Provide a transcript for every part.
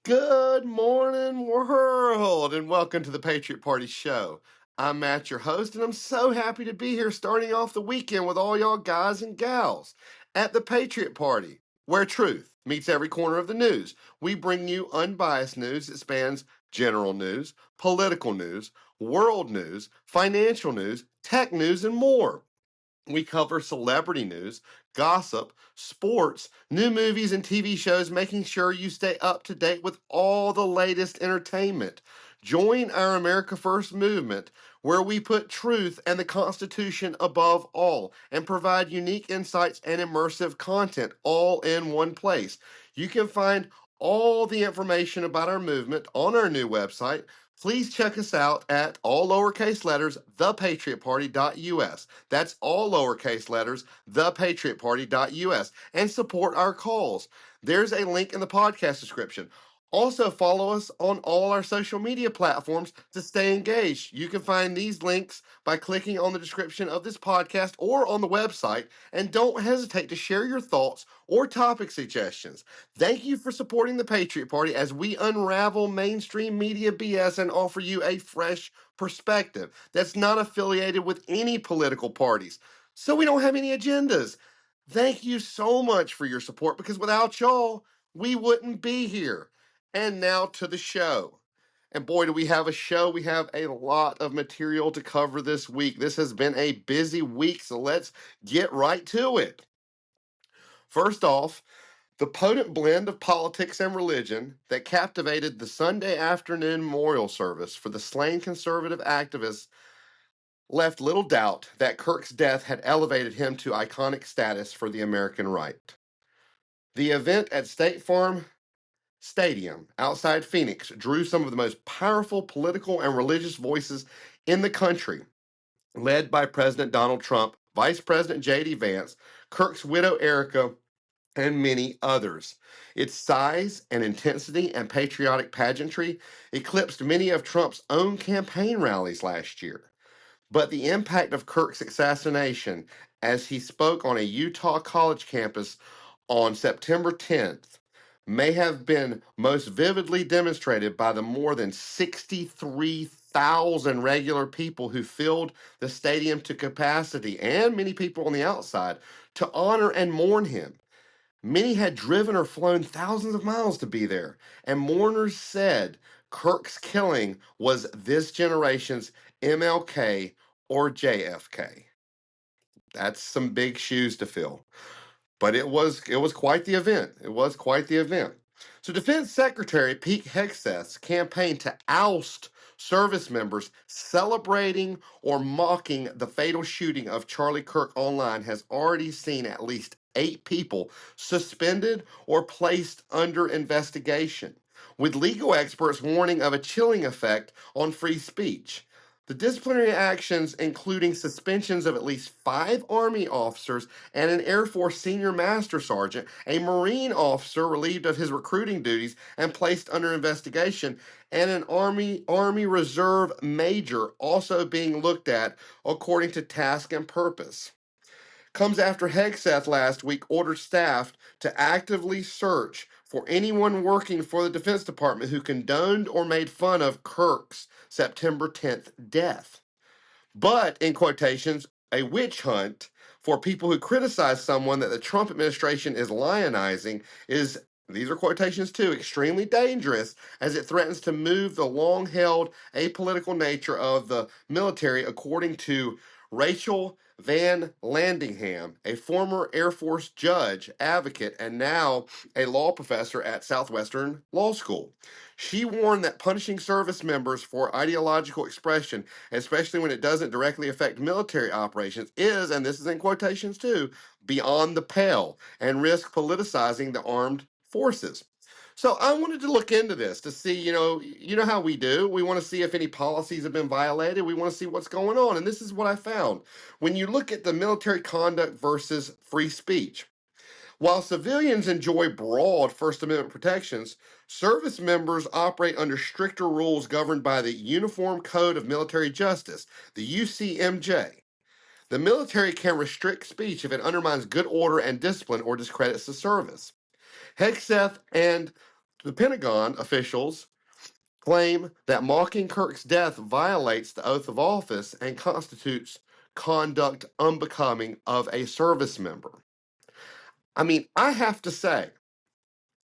Good morning, world, and welcome to the Patriot Party show. I'm Matt, your host, and I'm so happy to be here starting off the weekend with all y'all guys and gals at the Patriot Party, where truth meets every corner of the news. We bring you unbiased news that spans general news, political news, world news, financial news, tech news, and more. We cover celebrity news, gossip, sports, new movies, and TV shows, making sure you stay up to date with all the latest entertainment. Join our America First movement, where we put truth and the Constitution above all and provide unique insights and immersive content all in one place. You can find all the information about our movement on our new website. Please check us out at all lowercase letters, thepatriotparty.us. That's all lowercase letters, thepatriotparty.us, and support our cause. There's a link in the podcast description. Also, follow us on all our social media platforms to stay engaged. You can find these links by clicking on the description of this podcast or on the website. And don't hesitate to share your thoughts or topic suggestions. Thank you for supporting the Patriot Party as we unravel mainstream media BS and offer you a fresh perspective that's not affiliated with any political parties. So we don't have any agendas. Thank you so much for your support because without y'all, we wouldn't be here. And now to the show. And boy, do we have a show. We have a lot of material to cover this week. This has been a busy week, so let's get right to it. First off, the potent blend of politics and religion that captivated the Sunday afternoon memorial service for the slain conservative activists left little doubt that Kirk's death had elevated him to iconic status for the American right. The event at State Farm Stadium outside Phoenix drew some of the most powerful political and religious voices in the country, led by President Donald Trump, Vice President J.D. Vance, Kirk's widow Erica, and many others. Its size and intensity and patriotic pageantry eclipsed many of Trump's own campaign rallies last year. But the impact of Kirk's assassination as he spoke on a Utah college campus on September 10th may have been most vividly demonstrated by the more than 63,000 regular people who filled the stadium to capacity and many people on the outside to honor and mourn him. Many had driven or flown thousands of miles to be there, and mourners said Kirk's killing was this generation's MLK or JFK. That's some big shoes to fill. But it was quite the event. It was quite the event. So Defense Secretary Pete Hegseth's campaign to oust service members celebrating or mocking the fatal shooting of Charlie Kirk online has already seen at least 8 people suspended or placed under investigation, with legal experts warning of a chilling effect on free speech. The disciplinary actions, including suspensions of at least 5 Army officers and an Air Force senior master sergeant, a Marine officer relieved of his recruiting duties and placed under investigation, and an Army Reserve major also being looked at according to task and purpose, comes after Hegseth last week ordered staff to actively search for anyone working for the Defense Department who condoned or made fun of Kirk's September 10th death. But, in quotations, a witch hunt for people who criticize someone that the Trump administration is lionizing is, these are quotations too, extremely dangerous as it threatens to move the long held apolitical nature of the military, according to Rachel Van Landingham, a former Air Force judge, advocate, and now a law professor at Southwestern Law School. She warned that punishing service members for ideological expression, especially when it doesn't directly affect military operations, is, and this is in quotations too, beyond the pale and risk politicizing the armed forces. So I wanted to look into this to see, you know how we do. We want to see if any policies have been violated. We want to see what's going on. And this is what I found. When you look at the military conduct versus free speech, while civilians enjoy broad First Amendment protections, service members operate under stricter rules governed by the Uniform Code of Military Justice, the UCMJ. The military can restrict speech if it undermines good order and discipline or discredits the service. Hegseth and The Pentagon officials claim that mocking Kirk's death violates the oath of office and constitutes conduct unbecoming of a service member. I mean, I have to say,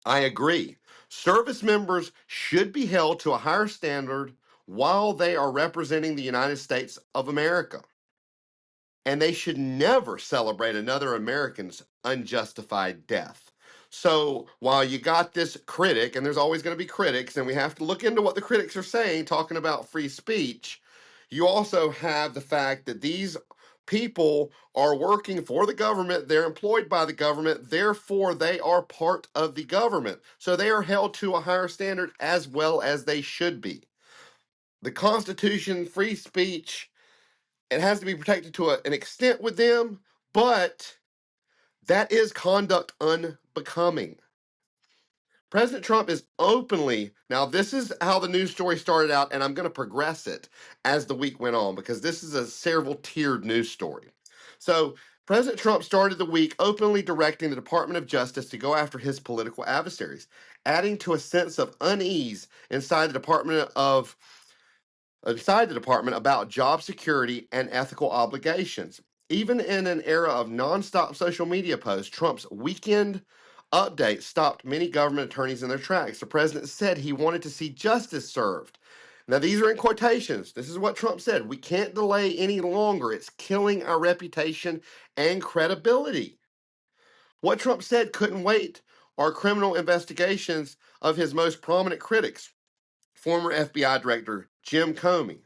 I agree. Service members should be held to a higher standard while they are representing the United States of America. And they should never celebrate another American's unjustified death. So while you got this critic, and there's always going to be critics, and we have to look into what the critics are saying, talking about free speech, you also have the fact that these people are working for the government, they're employed by the government, therefore they are part of the government. So they are held to a higher standard as well as they should be. The Constitution, free speech, it has to be protected to an extent with them, but that is conduct unbecoming. President Trump is openly, now this is how the news story started out, and I'm going to progress it as the week went on because this is a several tiered news story. So, President Trump started the week openly directing the Department of Justice to go after his political adversaries, adding to a sense of unease inside the Department about job security and ethical obligations. Even in an era of nonstop social media posts, Trump's weekend update stopped many government attorneys in their tracks. The president said he wanted to see justice served. Now, these are in quotations. This is what Trump said. We can't delay any longer. It's killing our reputation and credibility. What Trump said couldn't wait are criminal investigations of his most prominent critics, former FBI Director Jim Comey.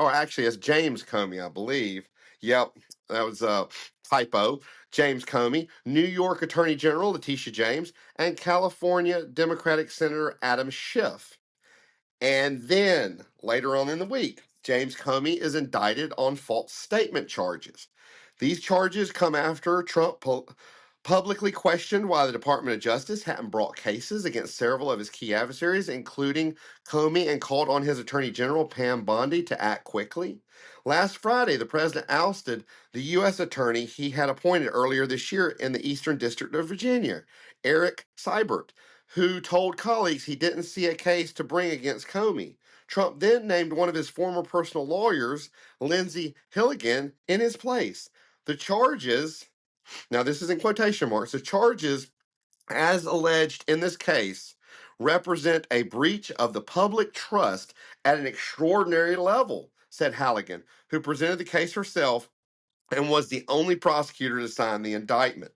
Or actually, it's James Comey, I believe. Yep, that was a typo. James Comey, New York Attorney General Letitia James, and California Democratic Senator Adam Schiff. And then, later on in the week, James Comey is indicted on false statement charges. These charges come after Trump publicly questioned why the Department of Justice hadn't brought cases against several of his key adversaries, including Comey, and called on his Attorney General, Pam Bondi, to act quickly. Last Friday, the president ousted the U.S. attorney he had appointed earlier this year in the Eastern District of Virginia, Eric Seibert, who told colleagues he didn't see a case to bring against Comey. Trump then named one of his former personal lawyers, Lindsey Hilligan, in his place. The charges, now this is in quotation marks, the charges, as alleged in this case, represent a breach of the public trust at an extraordinary level, said Halligan, who presented the case herself and was the only prosecutor to sign the indictment.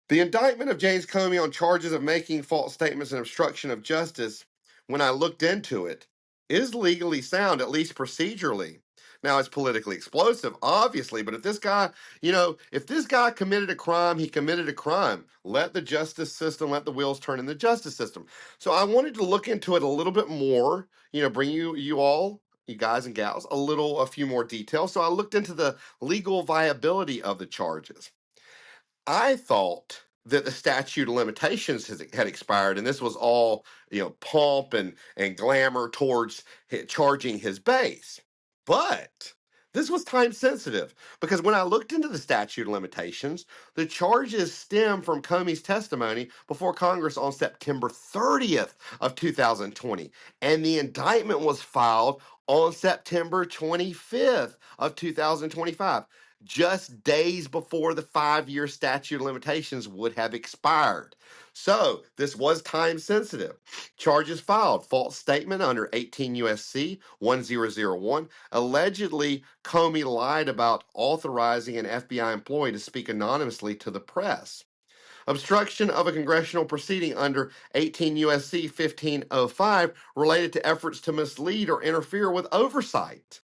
The indictment of James Comey on charges of making false statements and obstruction of justice, when I looked into it, is legally sound, at least procedurally. Now, it's politically explosive, obviously, but if this guy, if this guy committed a crime, he committed a crime. Let the justice system, let the wheels turn in the justice system. So I wanted to look into it a little bit more, bring you all, you guys and gals, a few more details. So I looked into the legal viability of the charges. I thought that the statute of limitations had expired, and this was all pomp and glamour towards charging his base. But this was time sensitive because when I looked into the statute of limitations, the charges stem from Comey's testimony before Congress on September 30th of 2020, and the indictment was filed on September 25th of 2025, just days before the 5-year statute of limitations would have expired. So this was time sensitive. Charges filed: false statement under 18 U.S.C. 1001. Allegedly, Comey lied about authorizing an FBI employee to speak anonymously to the press. Obstruction of a congressional proceeding under 18 U.S.C. 1505 related to efforts to mislead or interfere with oversight.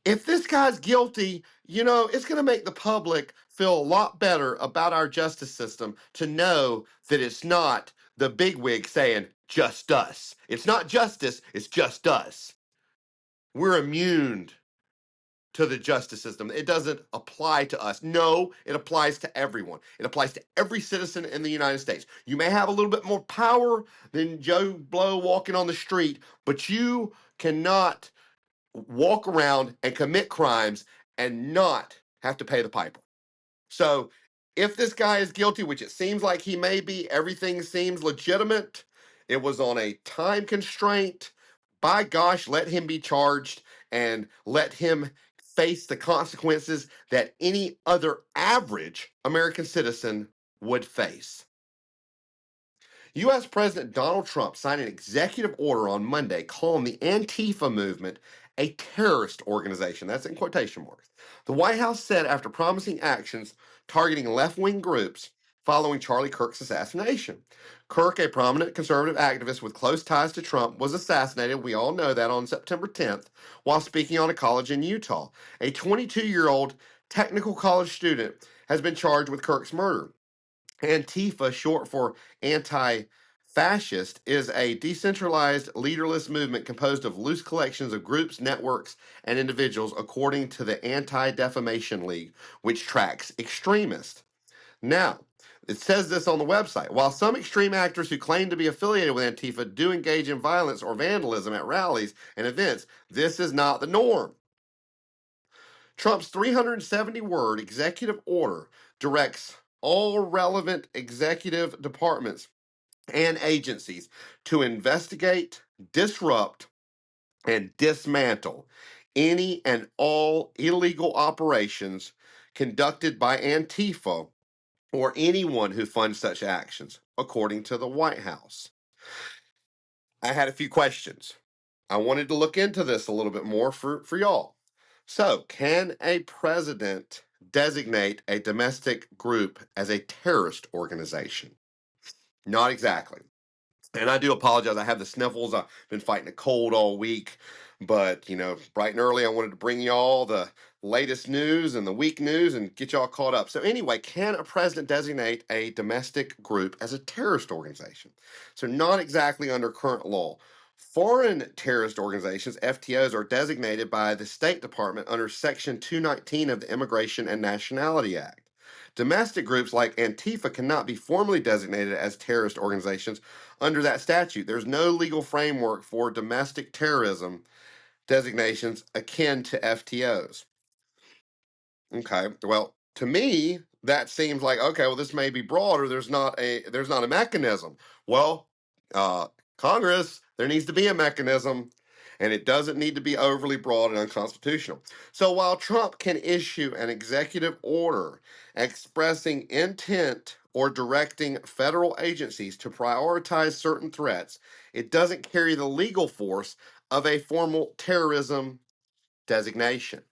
If this guy's guilty, it's going to make the public feel a lot better about our justice system to know that it's not the bigwig saying, just us. It's not justice, it's just us. We're immune to the justice system. It doesn't apply to us. No, it applies to everyone. It applies to every citizen in the United States. You may have a little bit more power than Joe Blow walking on the street, but you cannot walk around and commit crimes and not have to pay the piper. So if this guy is guilty, which it seems like he may be, everything seems legitimate. It was on a time constraint. By gosh, let him be charged and let him face the consequences that any other average American citizen would face. U.S. President Donald Trump signed an executive order on Monday calling the Antifa movement a terrorist organization. That's in quotation marks. The White House said after promising actions targeting left wing groups following Charlie Kirk's assassination. Kirk, a prominent conservative activist with close ties to Trump, was assassinated, we all know that, on September 10th while speaking on a college in Utah. A 22-year-old technical college student has been charged with Kirk's murder. Antifa, short for anti fascist, is a decentralized, leaderless movement composed of loose collections of groups, networks, and individuals, according to the Anti Defamation League, which tracks extremists. Now, it says this on the website. While some extreme actors who claim to be affiliated with Antifa do engage in violence or vandalism at rallies and events, this is not the norm. Trump's 370-word executive order directs all relevant executive departments and agencies to investigate, disrupt, and dismantle any and all illegal operations conducted by Antifa or anyone who funds such actions, according to the White House. I had a few questions. I wanted to look into this a little bit more for y'all. So, can a president designate a domestic group as a terrorist organization? Not exactly. And I do apologize. I have the sniffles. I've been fighting a cold all week. But, bright and early, I wanted to bring y'all the latest news and the week news and get y'all caught up. So, anyway, can a president designate a domestic group as a terrorist organization? So, not exactly under current law. Foreign terrorist organizations, FTOs, are designated by the State Department under Section 219 of the Immigration and Nationality Act. Domestic groups like Antifa cannot be formally designated as terrorist organizations under that statute. There's no legal framework for domestic terrorism designations akin to FTOs. Okay, well, to me, that seems like, okay, well, this may be broader. There's not a mechanism. Well, Congress, there needs to be a mechanism, and it doesn't need to be overly broad and unconstitutional. So while Trump can issue an executive order expressing intent or directing federal agencies to prioritize certain threats, it doesn't carry the legal force of a formal terrorism designation.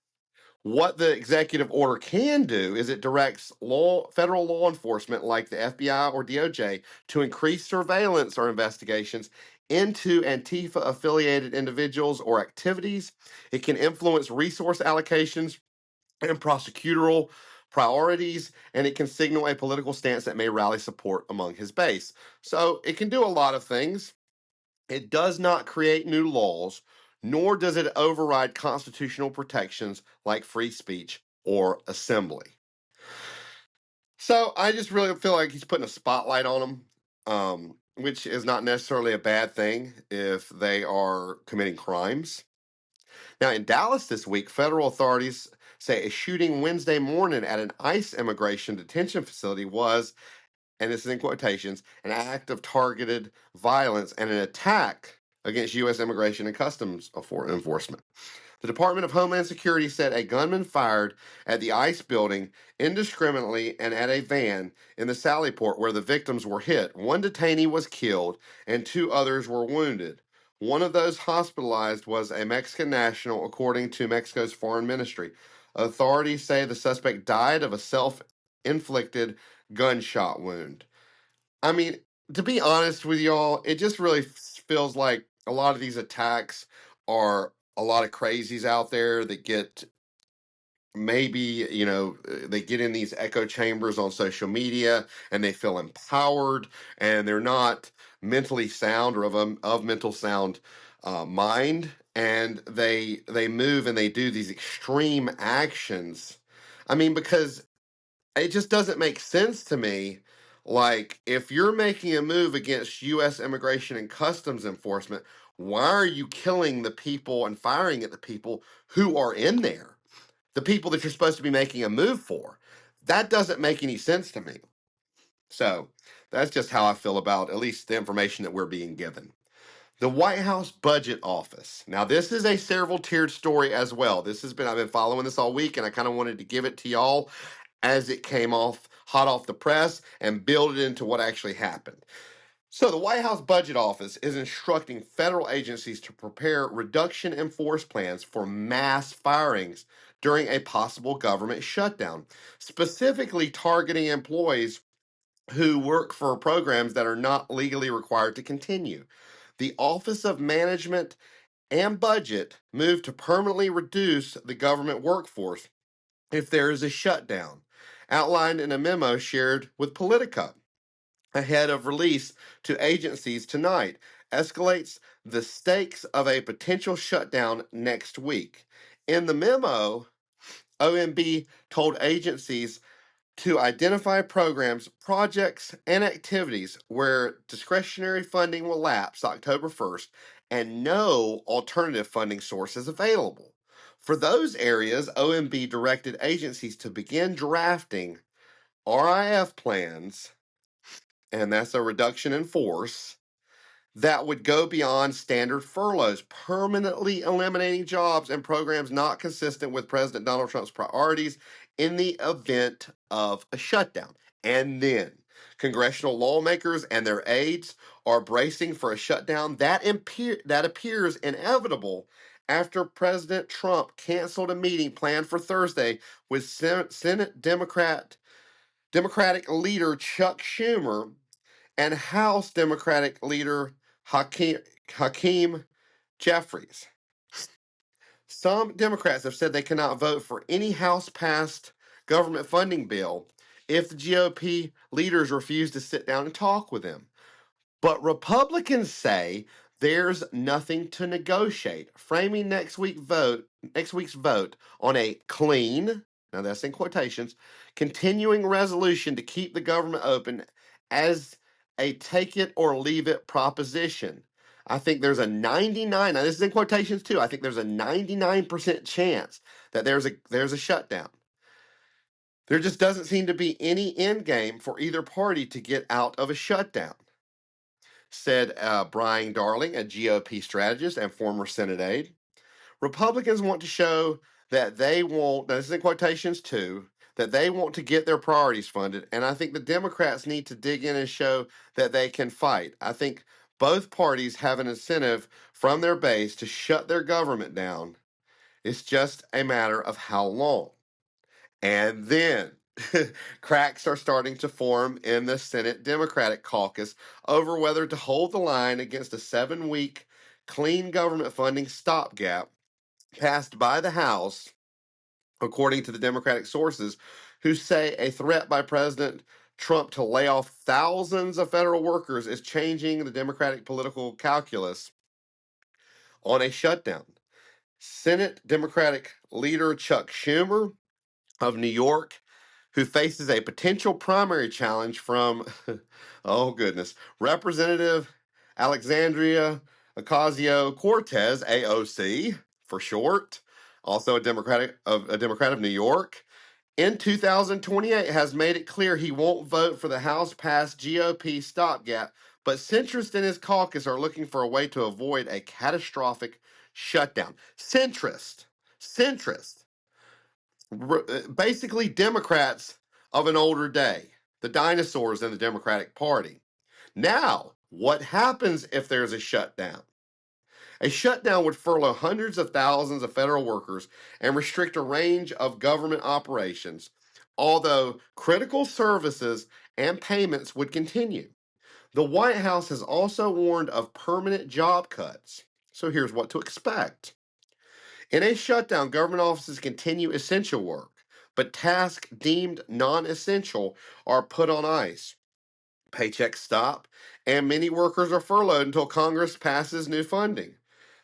What the executive order can do is it directs federal law enforcement like the FBI or DOJ to increase surveillance or investigations into Antifa affiliated individuals or activities. It can influence resource allocations and prosecutorial priorities, and it can signal a political stance that may rally support among his base. So it can do a lot of things. It does not create new laws, nor does it override constitutional protections like free speech or assembly. So I just really feel like he's putting a spotlight on them, which is not necessarily a bad thing if they are committing crimes. Now, in Dallas this week, federal authorities say a shooting Wednesday morning at an ICE immigration detention facility was, and this is in quotations, an act of targeted violence and an attack against U.S. Immigration and Customs Enforcement. The Department of Homeland Security said a gunman fired at the ICE building indiscriminately and at a van in the Sallyport where the victims were hit. One detainee was killed and two others were wounded. One of those hospitalized was a Mexican national, according to Mexico's foreign ministry. Authorities say the suspect died of a self-inflicted gunshot wound. I mean, to be honest with y'all, it just really feels like a lot of these attacks are a lot of crazies out there that get maybe, they get in these echo chambers on social media and they feel empowered and they're not mentally sound or of mental sound mind, and they move and they do these extreme actions. I mean, because it just doesn't make sense to me. Like, if you're making a move against U.S. Immigration and Customs Enforcement, why are you killing the people and firing at the people who are in there? The people that you're supposed to be making a move for. That doesn't make any sense to me. So that's just how I feel about at least the information that we're being given. The White House Budget Office. Now, this is a several tiered story as well. I've been following this all week, and I kind of wanted to give it to y'all as it came off hot off the press and build it into what actually happened. So, the White House Budget Office is instructing federal agencies to prepare reduction in force plans for mass firings during a possible government shutdown, specifically targeting employees who work for programs that are not legally required to continue. The Office of Management and Budget moved to permanently reduce the government workforce if there is a shutdown, outlined in a memo shared with Politico ahead of release to agencies tonight, escalates the stakes of a potential shutdown next week. In the memo, OMB told agencies to identify programs, projects, and activities where discretionary funding will lapse October 1st and no alternative funding sources available. For those areas, OMB directed agencies to begin drafting RIF plans, and that's a reduction in force, that would go beyond standard furloughs, permanently eliminating jobs and programs not consistent with President Donald Trump's priorities in the event of a shutdown. And then congressional lawmakers and their aides are bracing for a shutdown that appears inevitable after President Trump canceled a meeting planned for Thursday with Senate Democratic leader Chuck Schumer and House Democratic leader Hakeem Jeffries. Some Democrats have said they cannot vote for any House passed government funding bill if the GOP leaders refuse to sit down and talk with them. But Republicans say there's nothing to negotiate, framing next week's vote on a clean, now that's in quotations, continuing resolution to keep the government open as a take it or leave it proposition. I think there's a 99, now this is in quotations too, I think there's a 99% chance that there's a shutdown. There just doesn't seem to be any end game for either party to get out of a shutdown, said Brian Darling, a GOP strategist and former Senate aide. Republicans want to show that they want, this is in quotations too, that they want to get their priorities funded. And I think the Democrats need to dig in and show that they can fight. I think both parties have an incentive from their base to shut their government down. It's just a matter of how long. And then cracks are starting to form in the Senate Democratic caucus over whether to hold the line against a 7-week clean government funding stopgap passed by the House, according to the Democratic sources, who say a threat by President Trump to lay off thousands of federal workers is changing the Democratic political calculus on a shutdown. Senate Democratic leader Chuck Schumer of New York, who faces a potential primary challenge from, oh goodness, Representative Alexandria Ocasio-Cortez, AOC for short, also a Democrat of New York, in 2028 has made it clear he won't vote for the House-passed GOP stopgap, but centrists in his caucus are looking for a way to avoid a catastrophic shutdown. Centrist, basically Democrats of an older day, the dinosaurs in the Democratic Party. Now, what happens if there's a shutdown? A shutdown would furlough hundreds of thousands of federal workers and restrict a range of government operations, although critical services and payments would continue. The White House has also warned of permanent job cuts. So here's what to expect. In a shutdown, government offices continue essential work, but tasks deemed non-essential are put on ice. Paychecks stop, and many workers are furloughed until Congress passes new funding.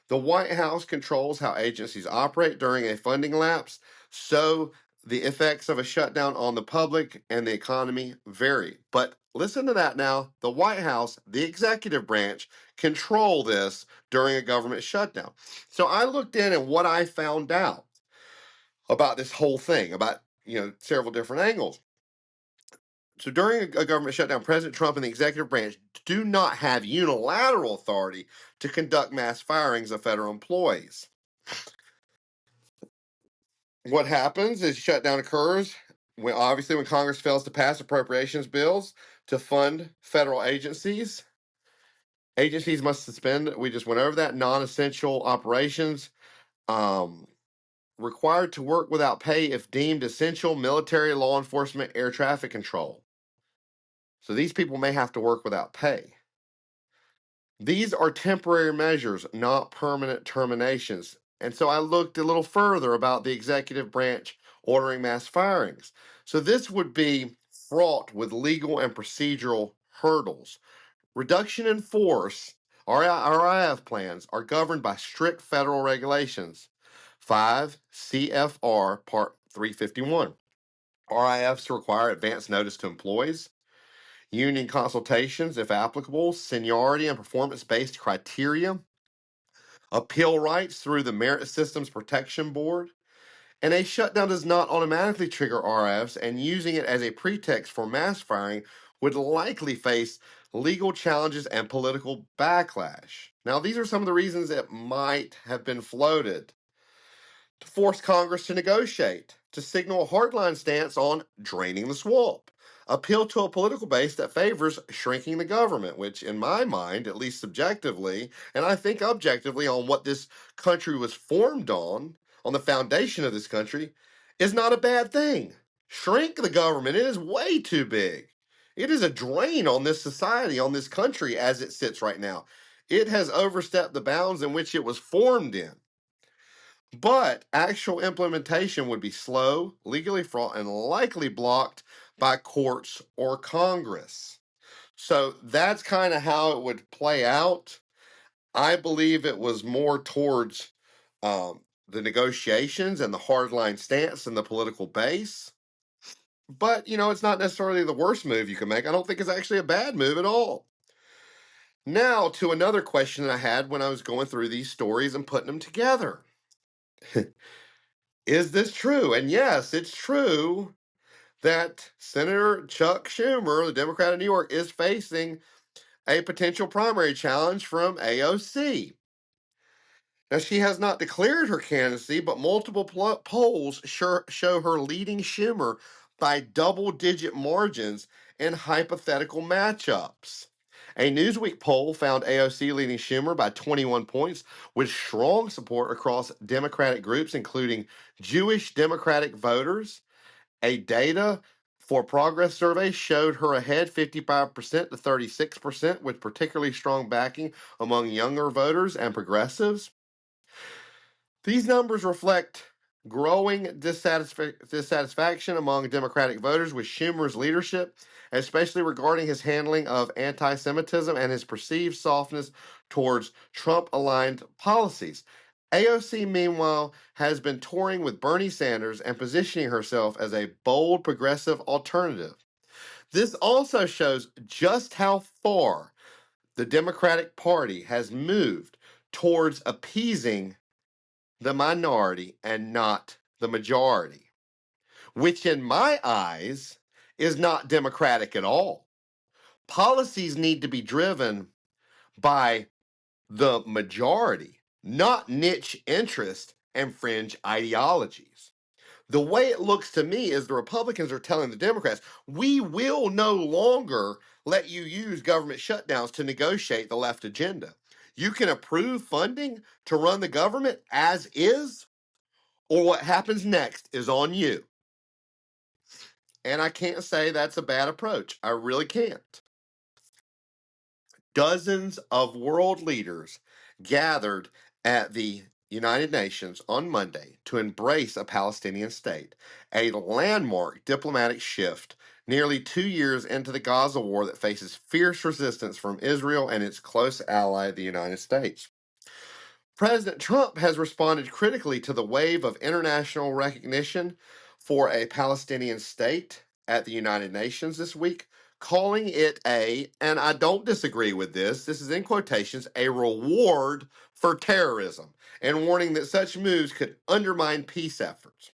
The White House controls how agencies operate during a funding lapse, so the effects of a shutdown on the public and the economy vary. But listen to that now. The White House, the executive branch, control this during a government shutdown. So I looked in and what I found out about this whole thing, about several different angles. So during a government shutdown, President Trump and the executive branch do not have unilateral authority to conduct mass firings of federal employees. What happens is shutdown occurs when Congress fails to pass appropriations bills to fund federal agencies. Agencies must suspend, we just went over that, non-essential operations, required to work without pay if deemed essential, military, law enforcement, air traffic control. So these people may have to work without pay. These are temporary measures, not permanent terminations. And so I looked a little further about the executive branch ordering mass firings. So this would be fraught with legal and procedural hurdles. Reduction in force, RIF plans, are governed by strict federal regulations. 5 CFR Part 351. RIFs require advance notice to employees, union consultations, if applicable, seniority and performance-based criteria, appeal rights through the Merit Systems Protection Board, and a shutdown does not automatically trigger RFs, and using it as a pretext for mass firing would likely face legal challenges and political backlash. Now, these are some of the reasons it might have been floated. To force Congress to negotiate, to signal a hardline stance on draining the swamp, appeal to a political base that favors shrinking the government, which, in my mind, at least subjectively, and I think objectively on what this country was formed on the foundation of this country, is not a bad thing. Shrink the government. It is way too big. It is a drain on this society, on this country as it sits right now. It has overstepped the bounds in which it was formed in. But actual implementation would be slow, legally fraught, and likely blocked by courts or Congress. So that's kind of how it would play out. I believe it was more towards the negotiations and the hardline stance and the political base. But, it's not necessarily the worst move you can make. I don't think it's actually a bad move at all. Now, to another question that I had when I was going through these stories and putting them together. Is this true? And yes, it's true that Senator Chuck Schumer, the Democrat of New York, is facing a potential primary challenge from AOC. Now, she has not declared her candidacy, but multiple polls show her leading Schumer by double-digit margins in hypothetical matchups. A Newsweek poll found AOC leading Schumer by 21 points, with strong support across Democratic groups, including Jewish Democratic voters. A Data for Progress survey showed her ahead 55% to 36%, with particularly strong backing among younger voters and progressives. These numbers reflect growing dissatisfaction among Democratic voters with Schumer's leadership, especially regarding his handling of anti Semitism and his perceived softness towards Trump aligned policies. AOC, meanwhile, has been touring with Bernie Sanders and positioning herself as a bold progressive alternative. This also shows just how far the Democratic Party has moved towards appeasing the minority and not the majority, which in my eyes is not democratic at all. Policies need to be driven by the majority, not niche interest and fringe ideologies. The way it looks to me is the Republicans are telling the Democrats, we will no longer let you use government shutdowns to negotiate the left agenda. You can approve funding to run the government as is, or what happens next is on you. And I can't say that's a bad approach. I really can't. Dozens of world leaders gathered at the United Nations on Monday to embrace a Palestinian state, a landmark diplomatic shift nearly 2 years into the Gaza war that faces fierce resistance from Israel and its close ally, the United States. President Trump has responded critically to the wave of international recognition for a Palestinian state at the United Nations this week, calling it and I don't disagree with this is in quotations, a reward for terrorism, and warning that such moves could undermine peace efforts.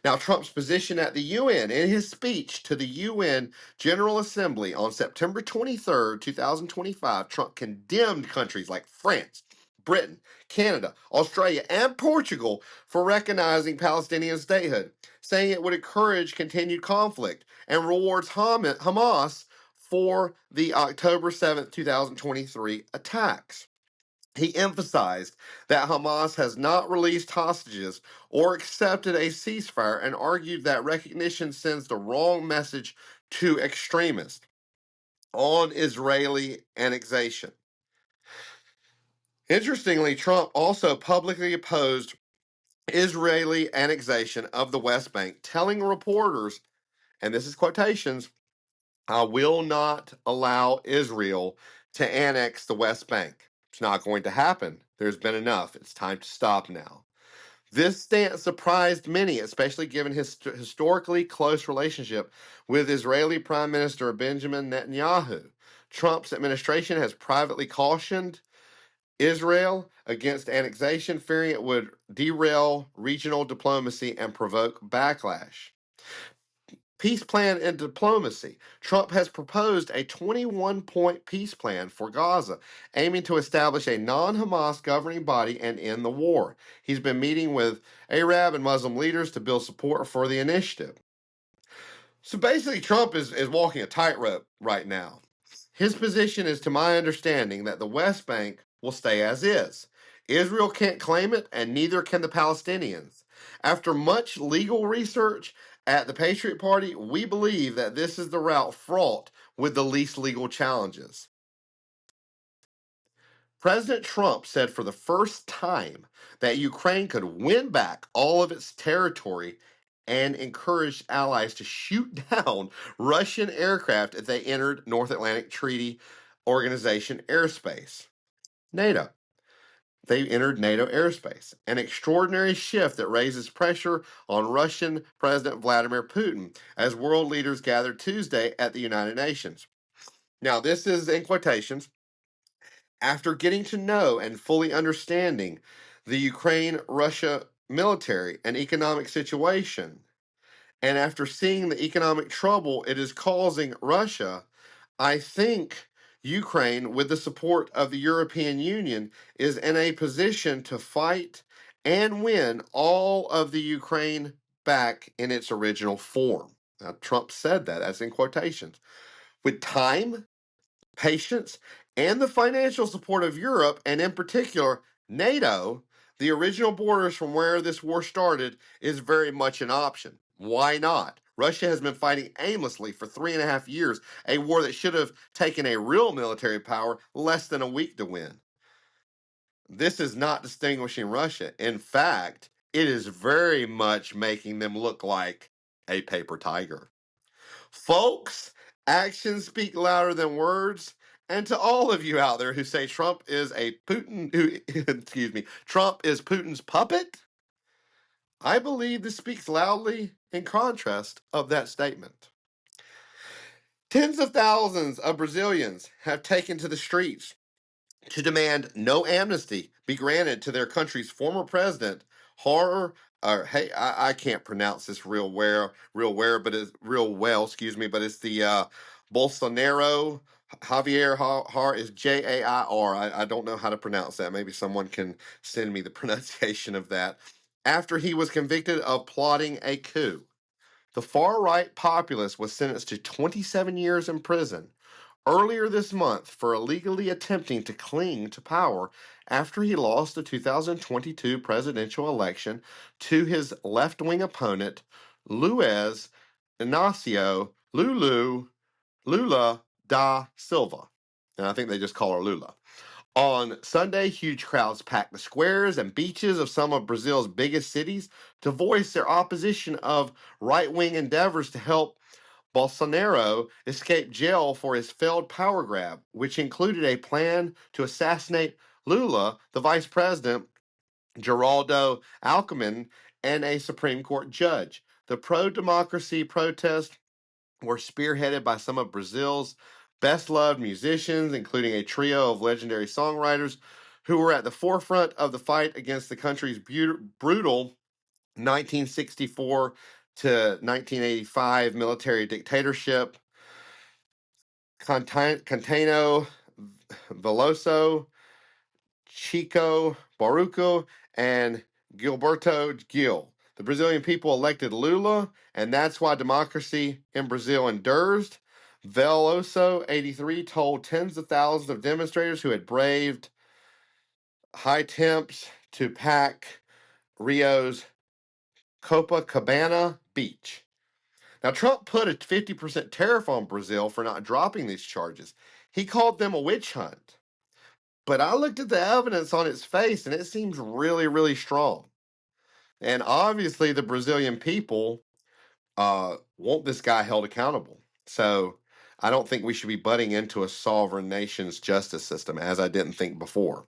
Now, Trump's position at the UN in his speech to the UN General Assembly on September 23rd, 2025, Trump condemned countries like France, Britain, Canada, Australia, and Portugal for recognizing Palestinian statehood, saying it would encourage continued conflict and rewards Hamas for the October 7th, 2023 attacks. He emphasized that Hamas has not released hostages or accepted a ceasefire and argued that recognition sends the wrong message to extremists on Israeli annexation. Interestingly, Trump also publicly opposed Israeli annexation of the West Bank, telling reporters, and this is quotations, "I will not allow Israel to annex the West Bank. It's not going to happen. There's been enough. It's time to stop now." This stance surprised many, especially given his historically close relationship with Israeli Prime Minister Benjamin Netanyahu. Trump's administration has privately cautioned Israel against annexation, fearing it would derail regional diplomacy and provoke backlash. Peace plan and diplomacy. Trump has proposed a 21-point peace plan for Gaza, aiming to establish a non-Hamas governing body and end the war. He's been meeting with Arab and Muslim leaders to build support for the initiative. So basically, Trump is walking a tightrope right now. His position is, to my understanding, that the West Bank will stay as is. Israel can't claim it, and neither can the Palestinians. After much legal research at the Patriot Party, we believe that this is the route fraught with the least legal challenges. President Trump said for the first time that Ukraine could win back all of its territory and encouraged allies to shoot down Russian aircraft if they entered North Atlantic Treaty Organization airspace. NATO. They entered NATO airspace, an extraordinary shift that raises pressure on Russian President Vladimir Putin as world leaders gathered Tuesday at the United Nations. Now, this is in quotations. After getting to know and fully understanding the Ukraine-Russia military and economic situation, and after seeing the economic trouble it is causing Russia, I think Ukraine, with the support of the European Union, is in a position to fight and win all of the Ukraine back in its original form. Now, Trump said that, that's in quotations. With time, patience, and the financial support of Europe, and in particular NATO, the original borders from where this war started is very much an option. Why not? Russia has been fighting aimlessly for 3.5 years, a war that should have taken a real military power less than a week to win. This is not distinguishing Russia. In fact, it is very much making them look like a paper tiger. Folks, actions speak louder than words. And to all of you out there who say Trump is Trump is Putin's puppet, I believe this speaks loudly in contrast of that statement. Tens of thousands of Brazilians have taken to the streets to demand no amnesty be granted to their country's former president, I can't pronounce this real well, but it's real well, but it's the Bolsonaro. Javier Har is Jair. I don't know how to pronounce that. Maybe someone can send me the pronunciation of that. After he was convicted of plotting a coup. The far-right populist was sentenced to 27 years in prison earlier this month for illegally attempting to cling to power after he lost the 2022 presidential election to his left-wing opponent, Luiz Inácio Lula da Silva. And I think they just call her Lula. On Sunday, huge crowds packed the squares and beaches of some of Brazil's biggest cities to voice their opposition of right-wing endeavors to help Bolsonaro escaped jail for his failed power grab, which included a plan to assassinate Lula, the vice president, Geraldo Alckmin, and a Supreme Court judge. The pro-democracy protests were spearheaded by some of Brazil's best-loved musicians, including a trio of legendary songwriters who were at the forefront of the fight against the country's brutal 1964 to 1985 military dictatorship, Cantano Veloso, Chico Baruco, and Gilberto Gil. The Brazilian people elected Lula, and that's why democracy in Brazil endures. Veloso, 83, told tens of thousands of demonstrators who had braved high temps to pack Rio's Copacabana beach. Now, Trump put a 50% tariff on Brazil for not dropping these charges. He called them a witch hunt. But I looked at the evidence on its face and it seems really, really strong. And obviously, the Brazilian people want this guy held accountable. So I don't think we should be butting into a sovereign nation's justice system, as I didn't think before.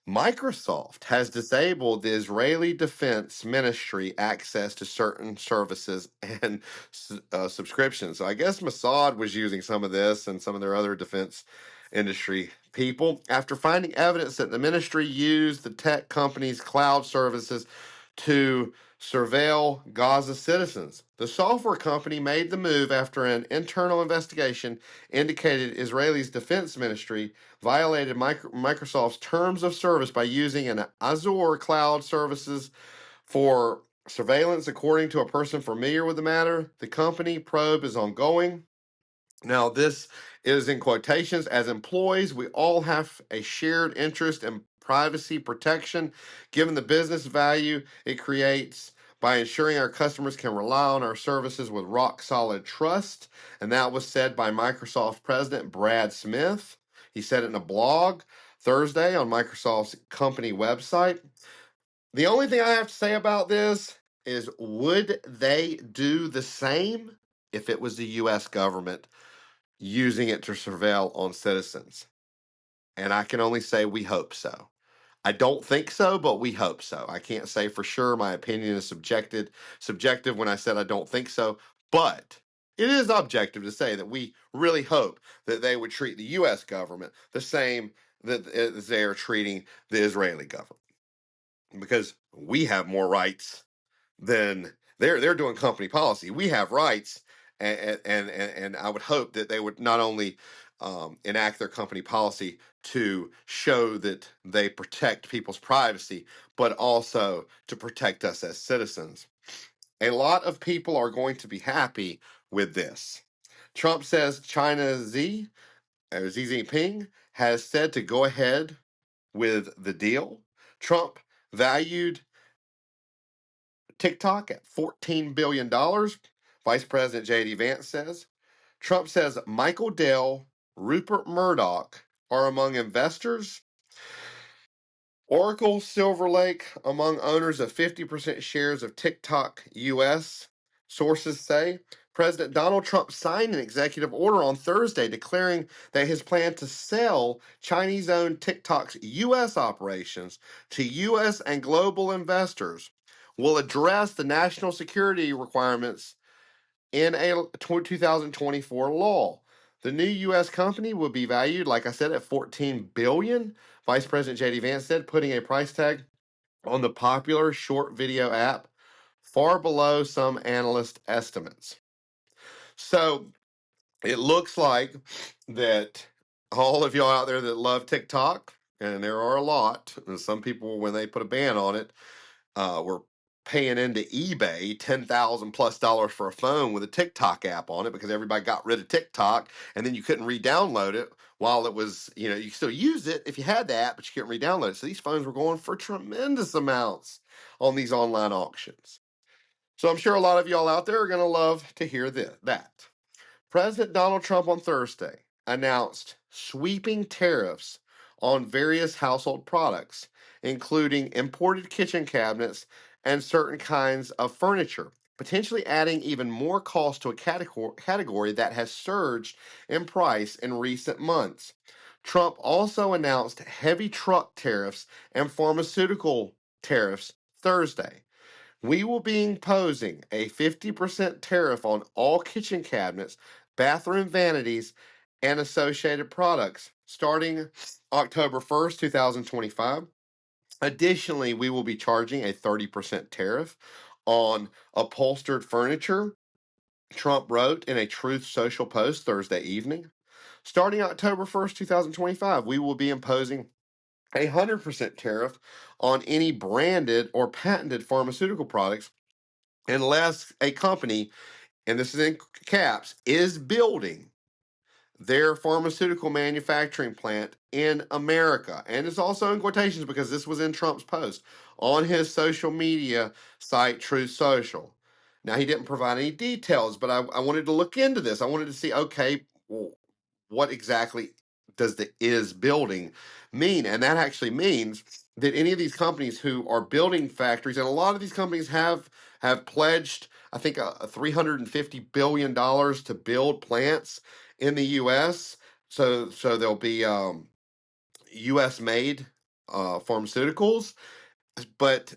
Microsoft has disabled the Israeli Defense Ministry access to certain services and subscriptions. So I guess Mossad was using some of this and some of their other defense industry people after finding evidence that the ministry used the tech company's cloud services to surveil Gaza citizens. The software company made the move after an internal investigation indicated Israel's defense ministry violated Microsoft's terms of service by using an Azure cloud services for surveillance, according to a person familiar with the matter. The company probe is ongoing. Now, this is in quotations. As employees, we all have a shared interest in privacy protection, given the business value it creates by ensuring our customers can rely on our services with rock solid trust. And that was said by Microsoft President Brad Smith. He said it in a blog Thursday on Microsoft's company website. The only thing I have to say about this is, would they do the same if it was the U.S. government using it to surveil on citizens? And I can only say we hope so. I don't think so, but we hope so. I can't say for sure. My opinion is subjective when I said I don't think so, but it is objective to say that we really hope that they would treat the U.S. government the same that as they are treating the Israeli government, because we have more rights than they're doing company policy. We have rights, and I would hope that they would not only enact their company policy to show that they protect people's privacy, but also to protect us as citizens. A lot of people are going to be happy with this. Trump says Xi Jinping has said to go ahead with the deal. Trump valued TikTok at $14 billion. Vice President J.D. Vance says. Trump says Michael Dell, Rupert Murdoch are among investors. Oracle Silver Lake among owners of 50% shares of TikTok US, sources say. President Donald Trump signed an executive order on Thursday declaring that his plan to sell Chinese-owned TikTok's U.S. operations to U.S. and global investors will address the national security requirements in a 2024 law. The new U.S. company will be valued, like I said, at $14 billion. Vice President J.D. Vance said, putting a price tag on the popular short video app far below some analyst estimates. So it looks like that all of y'all out there that love TikTok, and there are a lot, and some people, when they put a ban on it, were paying into eBay $10,000+ for a phone with a TikTok app on it because everybody got rid of TikTok, and then you couldn't re-download it while it was, you could still use it if you had the app, but you couldn't re-download it. So these phones were going for tremendous amounts on these online auctions. So I'm sure a lot of y'all out there are going to love to hear that. President Donald Trump on Thursday announced sweeping tariffs on various household products, including imported kitchen cabinets and certain kinds of furniture, potentially adding even more cost to a category that has surged in price in recent months. Trump also announced heavy truck tariffs and pharmaceutical tariffs Thursday. We will be imposing a 50% tariff on all kitchen cabinets, bathroom vanities, and associated products starting October 1st, 2025. Additionally, we will be charging a 30% tariff on upholstered furniture, Trump wrote in a Truth Social post Thursday evening. Starting October 1st, 2025, we will be imposing a 100% tariff on any branded or patented pharmaceutical products unless a company, and this is in caps, is building their pharmaceutical manufacturing plant in America. And it's also in quotations because this was in Trump's post on his social media site, Truth Social. Now, he didn't provide any details, but I wanted to look into this. I wanted to see, okay, well, what exactly does the is building mean? And that actually means that any of these companies who are building factories, and a lot of these companies have pledged, I think, $350 billion to build plants in the U.S. So there'll be U.S. made pharmaceuticals. But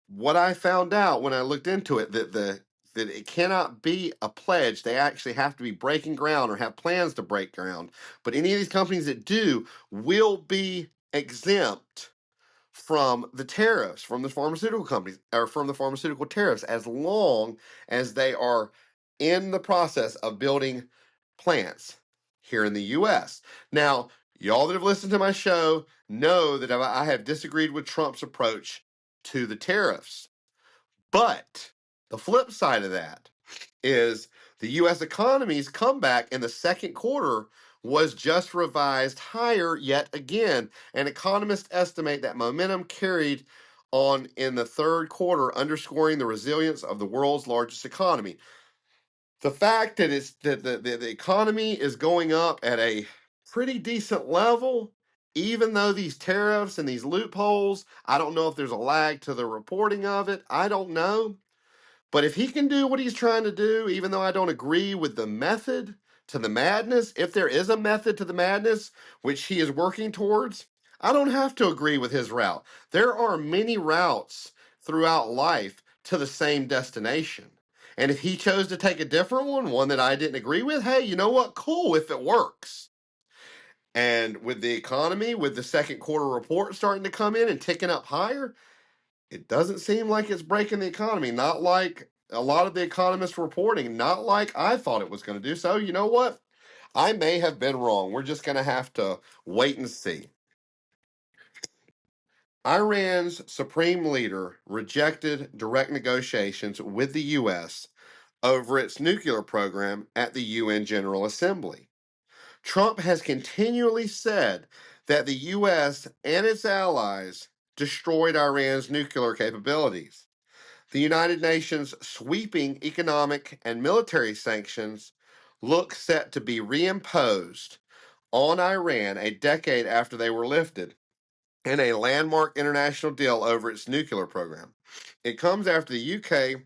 what I found out when I looked into it that it cannot be a pledge. They actually have to be breaking ground or have plans to break ground. But any of these companies that do will be exempt from the tariffs, from the pharmaceutical companies, or from the pharmaceutical tariffs, as long as they are in the process of building plants here in the U.S. Now, y'all that have listened to my show know that I have disagreed with Trump's approach to the tariffs. But the flip side of that is the U.S. economy's comeback in the second quarter was just revised higher yet again. And economists estimate that momentum carried on in the third quarter, underscoring the resilience of the world's largest economy. The fact that the economy is going up at a pretty decent level, even though these tariffs and these loopholes, I don't know if there's a lag to the reporting of it. I don't know. But if he can do what he's trying to do, even though I don't agree with the method to the madness, if there is a method to the madness, which he is working towards, I don't have to agree with his route. There are many routes throughout life to the same destination. And if he chose to take a different one that I didn't agree with, hey, you know what? Cool if it works. And with the economy, with the second quarter report starting to come in and ticking up higher, it doesn't seem like it's breaking the economy. Not like a lot of the economists reporting, not like I thought it was going to do. So, you know what? I may have been wrong. We're just going to have to wait and see. Iran's supreme leader rejected direct negotiations with the U.S. over its nuclear program at the UN General Assembly. Trump has continually said that the U.S. and its allies destroyed Iran's nuclear capabilities. The United Nations' sweeping economic and military sanctions look set to be reimposed on Iran a decade after they were lifted in a landmark international deal over its nuclear program. It comes after the UK,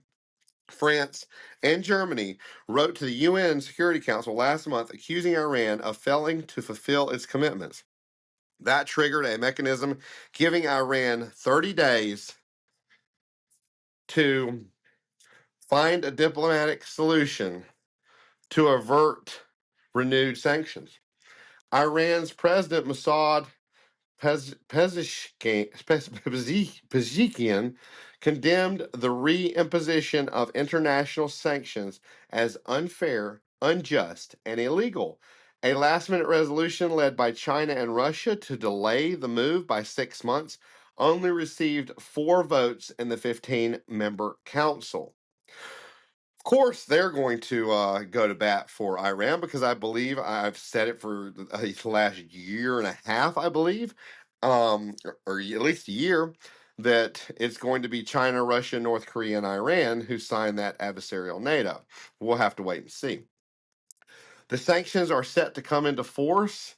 France, and Germany wrote to the UN Security Council last month accusing Iran of failing to fulfill its commitments. That triggered a mechanism giving Iran 30 days to find a diplomatic solution to avert renewed sanctions. Iran's President Mossad Pezeshkian condemned the reimposition of international sanctions as unfair, unjust, and illegal. A last minute resolution led by China and Russia to delay the move by 6 months only received 4 votes in the 15-member council. Of course, they're going to go to bat for Iran because I believe I've said it for the last year and a half, I believe, or at least a year, that it's going to be China, Russia, North Korea, and Iran who signed that adversarial NATO. We'll have to wait and see. The sanctions are set to come into force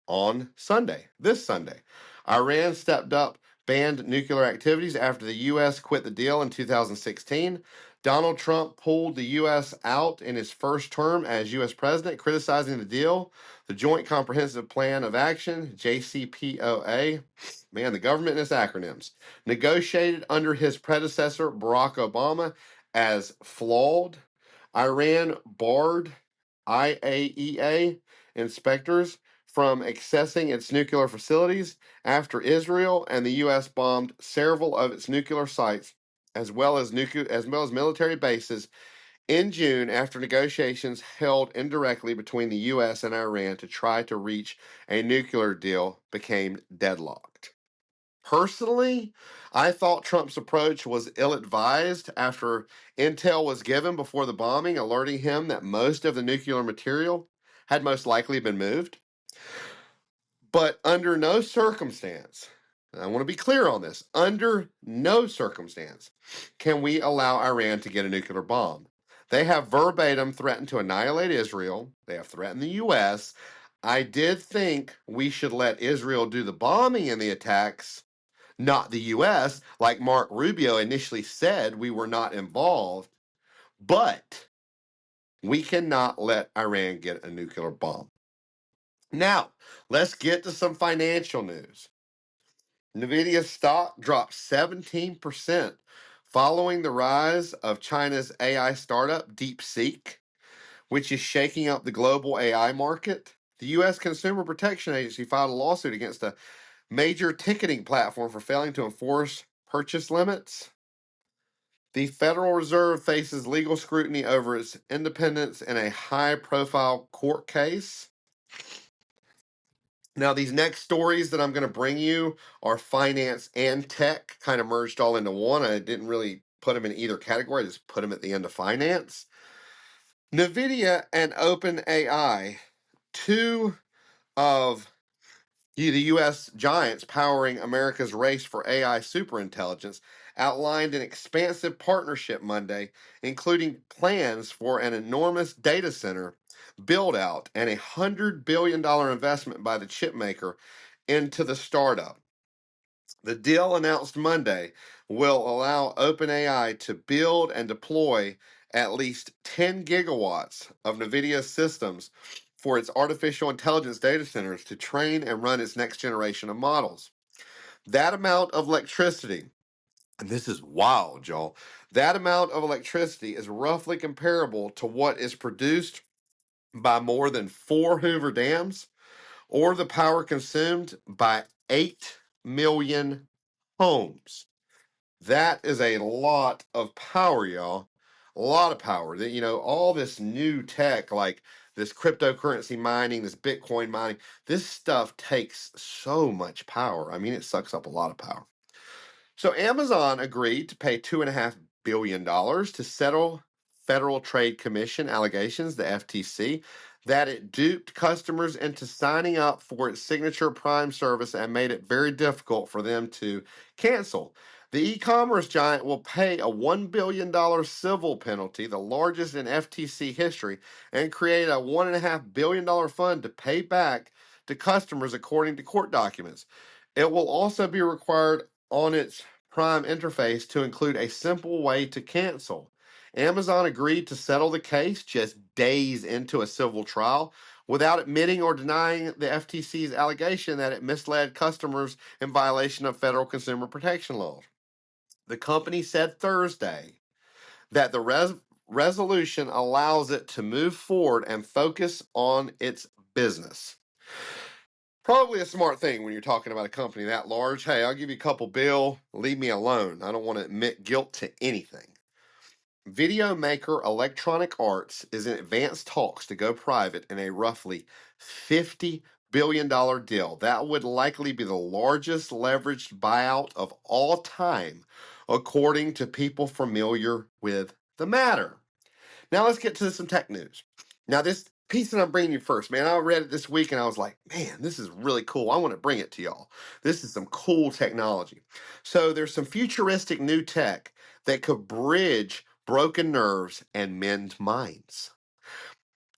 on Sunday, this Sunday. Iran stepped up banned nuclear activities after the U.S. quit the deal in 2016. Donald Trump pulled the U.S. out in his first term as U.S. president, criticizing the deal. The Joint Comprehensive Plan of Action, JCPOA, man, the government and its acronyms, negotiated under his predecessor, Barack Obama, as flawed. Iran barred IAEA inspectors from accessing its nuclear facilities after Israel and the U.S. bombed several of its nuclear sites, as well as military bases in June after negotiations held indirectly between the U.S. and Iran to try to reach a nuclear deal became deadlocked. Personally, I thought Trump's approach was ill advised after intel was given before the bombing, alerting him that most of the nuclear material had most likely been moved. But under no circumstance, and I want to be clear on this, under no circumstance can we allow Iran to get a nuclear bomb. They have verbatim threatened to annihilate Israel. They have threatened the U.S. I did think we should let Israel do the bombing and the attacks, not the U.S., like Mark Rubio initially said we were not involved. But we cannot let Iran get a nuclear bomb. Now, let's get to some financial news. Nvidia stock dropped 17% following the rise of China's AI startup DeepSeek, which is shaking up the global AI market. The U.S. Consumer Protection Agency filed a lawsuit against a major ticketing platform for failing to enforce purchase limits. The Federal Reserve faces legal scrutiny over its independence in a high-profile court case. Now, these next stories that I'm going to bring you are finance and tech, kind of merged all into one. I didn't really put them in either category, I just put them at the end of finance. NVIDIA and OpenAI, two of the U.S. giants powering America's race for AI superintelligence, outlined an expansive partnership Monday, including plans for an enormous data center build out and a $100 billion investment by the chipmaker into the startup. The deal announced Monday will allow OpenAI to build and deploy at least 10 gigawatts of NVIDIA systems for its artificial intelligence data centers to train and run its next generation of models. That amount of electricity, and this is wild, y'all, that amount of electricity is roughly comparable to what is produced by more than 4 Hoover dams or the power consumed by 8 million homes. That is a lot of power, y'all. A lot of power. That all this new tech, like this cryptocurrency mining, this Bitcoin mining, this stuff takes so much power. I mean, it sucks up a lot of power. So Amazon agreed to pay $2.5 billion to settle Federal Trade Commission allegations, the FTC, that it duped customers into signing up for its signature Prime service and made it very difficult for them to cancel. The e-commerce giant will pay a $1 billion civil penalty, the largest in FTC history, and create a $1.5 billion fund to pay back to customers according to court documents. It will also be required on its Prime interface to include a simple way to cancel. Amazon agreed to settle the case just days into a civil trial without admitting or denying the FTC's allegation that it misled customers in violation of federal consumer protection laws. The company said Thursday that the resolution allows it to move forward and focus on its business. Probably a smart thing when you're talking about a company that large. Hey, I'll give you a couple bill, leave me alone. I don't want to admit guilt to anything. Video maker Electronic Arts is in advanced talks to go private in a roughly $50 billion deal. That would likely be the largest leveraged buyout of all time, according to people familiar with the matter. Now let's get to some tech news. Now this piece that I'm bringing you first, man, I read it this week and I was like, man, this is really cool. I want to bring it to y'all. This is some cool technology. So there's some futuristic new tech that could bridge broken nerves and mend minds.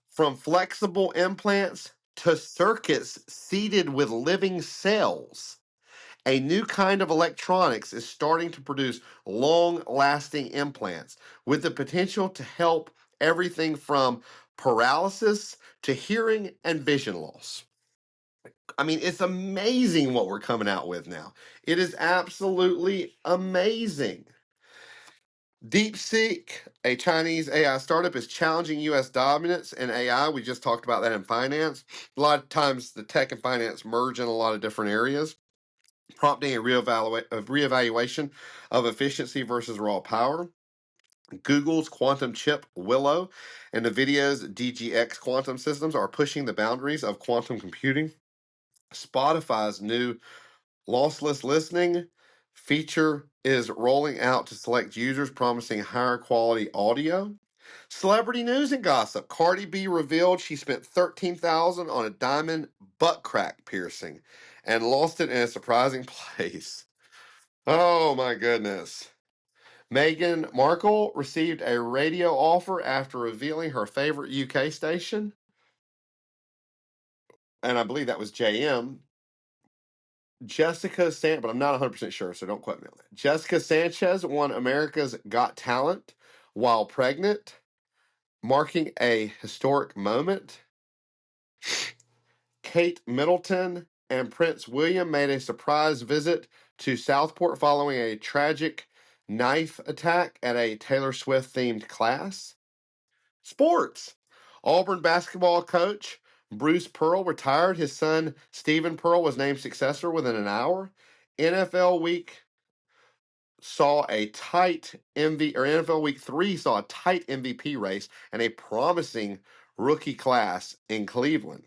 From flexible implants to circuits seeded with living cells, a new kind of electronics is starting to produce long-lasting implants with the potential to help everything from paralysis to hearing and vision loss. I mean, it's amazing what we're coming out with now. It is absolutely amazing. DeepSeek, a Chinese AI startup, is challenging U.S. dominance in AI. We just talked about that in finance. A lot of times the tech and finance merge in a lot of different areas, prompting a reevaluation of efficiency versus raw power. Google's quantum chip Willow and NVIDIA's DGX quantum systems are pushing the boundaries of quantum computing. Spotify's new lossless listening feature is rolling out to select users, promising higher quality audio. Celebrity news and gossip. Cardi B revealed she spent $13,000 on a diamond butt crack piercing and lost it in a surprising place. Oh my goodness. Meghan Markle received a radio offer after revealing her favorite UK station, and I believe that was JM. But I'm not 100% sure, so don't quote me on that. Jessica Sanchez won America's Got Talent while pregnant, marking a historic moment. Kate Middleton and Prince William made a surprise visit to Southport following a tragic knife attack at a Taylor Swift themed class. Sports. Auburn basketball coach Bruce Pearl retired. His son Stephen Pearl was named successor within an hour. NFL week saw a tight NFL week 3 saw a tight MVP race and a promising rookie class in Cleveland.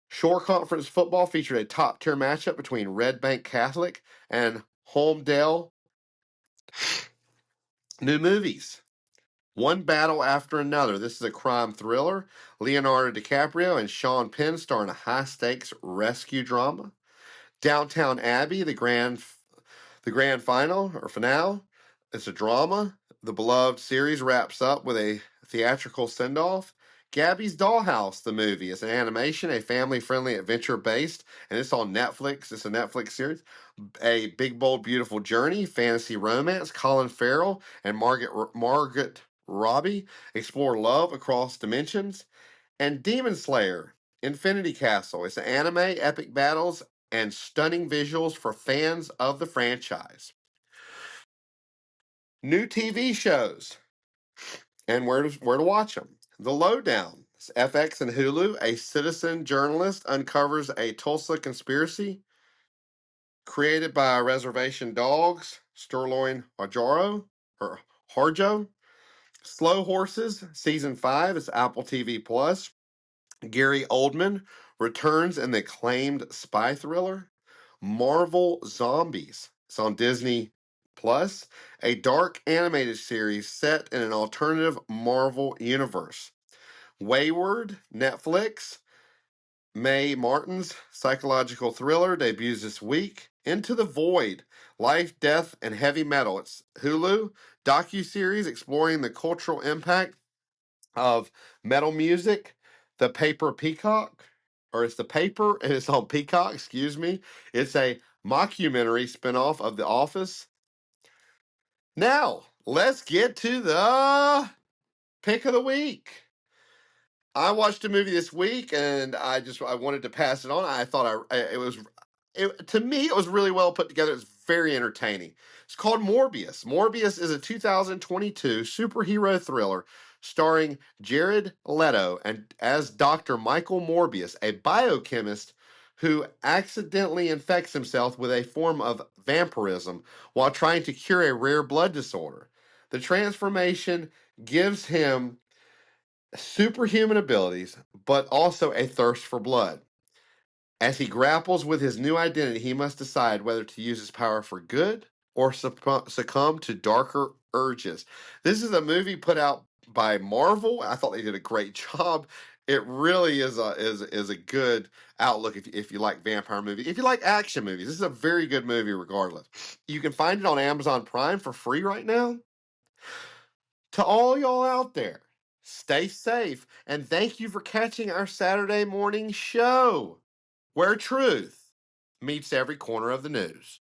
Shore Conference football featured a top-tier matchup between Red Bank Catholic and Holmdel. New movies. One battle after another. This is a crime thriller. Leonardo DiCaprio and Sean Penn star in a high-stakes rescue drama. Downtown Abbey, the grand final or finale. It's a drama. The beloved series wraps up with a theatrical send-off. Gabby's Dollhouse, the movie. It's an animation, a family-friendly adventure-based, and it's on Netflix. It's a Netflix series. A Big, Bold, Beautiful Journey, fantasy romance. Colin Farrell and Margaret Robbie explore love across dimensions. And Demon Slayer, Infinity Castle. It's an anime, epic battles, and stunning visuals for fans of the franchise. New TV shows and where to watch them. The Lowdown. It's FX and Hulu. A citizen journalist uncovers a Tulsa conspiracy created by reservation dogs. Sterling Harjo. Slow Horses, Season 5. It's Apple TV Plus. Gary Oldman returns in the acclaimed spy thriller Marvel Zombies. It's on Disney Plus, a dark animated series set in an alternative Marvel universe. Wayward, Netflix. Mae Martin's psychological thriller debuts this week. Into the Void, Life, Death, and Heavy Metal. It's Hulu, docuseries exploring the cultural impact of metal music. The Paper Peacock, or it's The Paper, and it's on Peacock, excuse me. It's a mockumentary spinoff of The Office. Now, let's get to the pick of the week. I watched a movie this week, and I wanted to pass it on. I thought to me, it was really well put together. It's very entertaining. It's called Morbius. Morbius is a 2022 superhero thriller starring Jared Leto and as Dr. Michael Morbius, a biochemist who accidentally infects himself with a form of vampirism while trying to cure a rare blood disorder. The transformation gives him superhuman abilities, but also a thirst for blood. As he grapples with his new identity, he must decide whether to use his power for good or succumb to darker urges. This is a movie put out by Marvel. I thought they did a great job. It really is a good outlook if you like vampire movies. If you like action movies, this is a very good movie regardless. You can find it on Amazon Prime for free right now. To all y'all out there, stay safe, and thank you for catching our Saturday morning show, where truth meets every corner of the news.